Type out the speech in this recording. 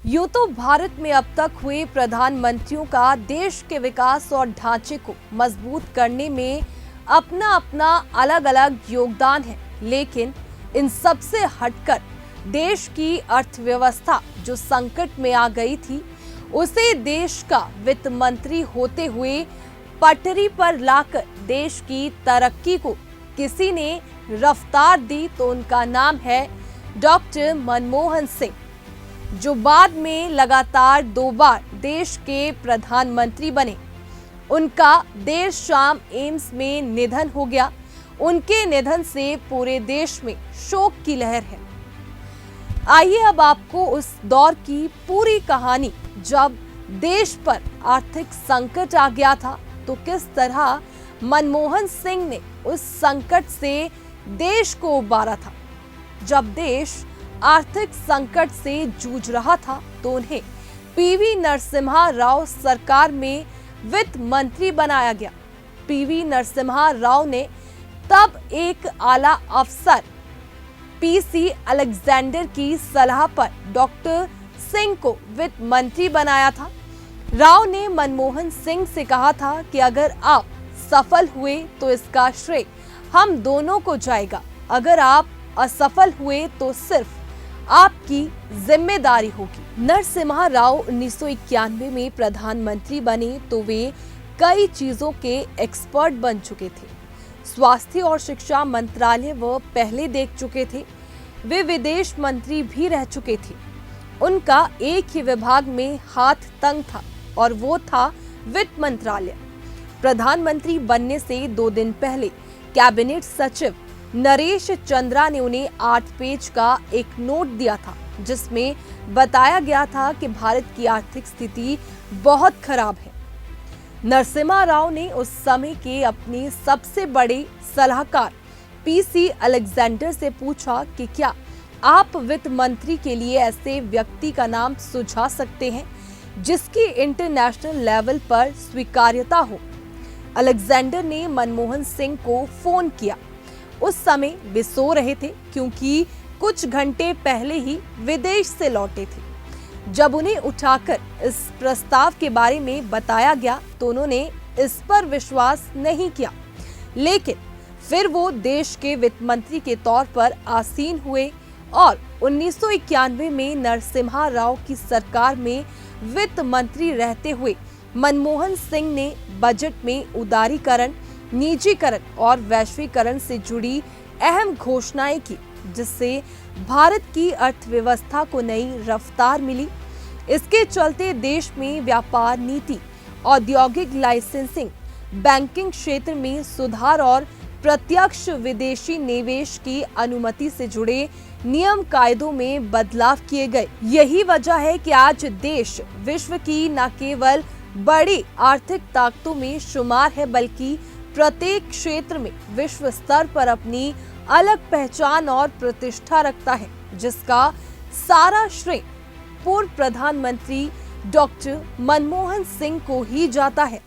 यूं तो भारत में अब तक हुए प्रधानमंत्रियों का देश के विकास और ढांचे को मजबूत करने में अपना अपना अलग अलग योगदान है, लेकिन इन सब से हटकर देश की अर्थव्यवस्था जो संकट में आ गई थी, उसे देश का वित्त मंत्री होते हुए पटरी पर लाकर देश की तरक्की को किसी ने रफ्तार दी तो उनका नाम है डॉक्टर मनमोहन सिंह, जो बाद में लगातार 2 बार देश के प्रधानमंत्री बने। उनका देर शाम एम्स में निधन हो गया। उनके निधन से पूरे देश में शोक की लहर है। आइए अब आपको उस दौर की पूरी कहानी, जब देश पर आर्थिक संकट आ गया था तो किस तरह मनमोहन सिंह ने उस संकट से देश को उबारा था। जब देश आर्थिक संकट से जूझ रहा था तो उन्हें पीवी नरसिम्हा राव सरकार में वित्त मंत्री बनाया गया। पीवी नरसिम्हा राव ने तब एक आला अफसर पीसी अलेक्जेंडर की सलाह पर डॉक्टर सिंह को वित्त मंत्री बनाया था। राव ने मनमोहन सिंह से कहा था कि अगर आप सफल हुए तो इसका श्रेय हम दोनों को जाएगा, अगर आप असफल हुए तो सिर्फ आपकी जिम्मेदारी होगी। नरसिम्हा राव 1991 में प्रधानमंत्री बने तो वे कई चीजों के एक्सपर्ट बन चुके थे। स्वास्थ्य और शिक्षा मंत्रालय वो पहले देख चुके थे। वे विदेश मंत्री भी रह चुके थे। उनका एक ही विभाग में हाथ तंग था और वो था वित्त मंत्रालय। प्रधानमंत्री बनने से 2 दिन पहले कैबिनेट सचिव नरेश चंद्रा ने उन्हें 8 पेज का एक नोट दिया था, जिसमें बताया गया था कि भारत की आर्थिक स्थिति बहुत खराब है। नरसिम्हा राव ने उस समय के अपने सबसे बड़े सलाहकार पीसी अलेक्जेंडर से पूछा कि क्या आप वित्त मंत्री के लिए ऐसे व्यक्ति का नाम सुझा सकते हैं जिसकी इंटरनेशनल लेवल पर स्वीकार्यता हो। अलेक्जेंडर ने मनमोहन सिंह को फोन किया। उस समय वे सो रहे थे क्योंकि कुछ घंटे पहले ही विदेश से लौटे थे। जब उन्हें उठाकर इस प्रस्ताव के बारे में बताया गया तो उन्होंने इस पर विश्वास नहीं किया, लेकिन फिर वो देश के वित्त मंत्री के तौर पर आसीन हुए और 1991 में नरसिम्हा राव की सरकार में वित्त मंत्री रहते हुए मनमोहन सिंह ने बजट में उदारीकरण, निजीकरण और वैश्वीकरण से जुड़ी अहम घोषणाएं की, जिससे भारत की अर्थव्यवस्था को नई रफ्तार मिली। इसके चलते देश में व्यापार नीति, औद्योगिक लाइसेंसिंग, बैंकिंग क्षेत्र में सुधार और प्रत्यक्ष विदेशी निवेश की अनुमति से जुड़े नियम कायदों में बदलाव किए गए। यही वजह है कि आज देश विश्व की न केवल बड़ी आर्थिक ताकतों में शुमार है, बल्कि प्रत्येक क्षेत्र में विश्व स्तर पर अपनी अलग पहचान और प्रतिष्ठा रखता है, जिसका सारा श्रेय पूर्व प्रधानमंत्री डॉक्टर मनमोहन सिंह को ही जाता है।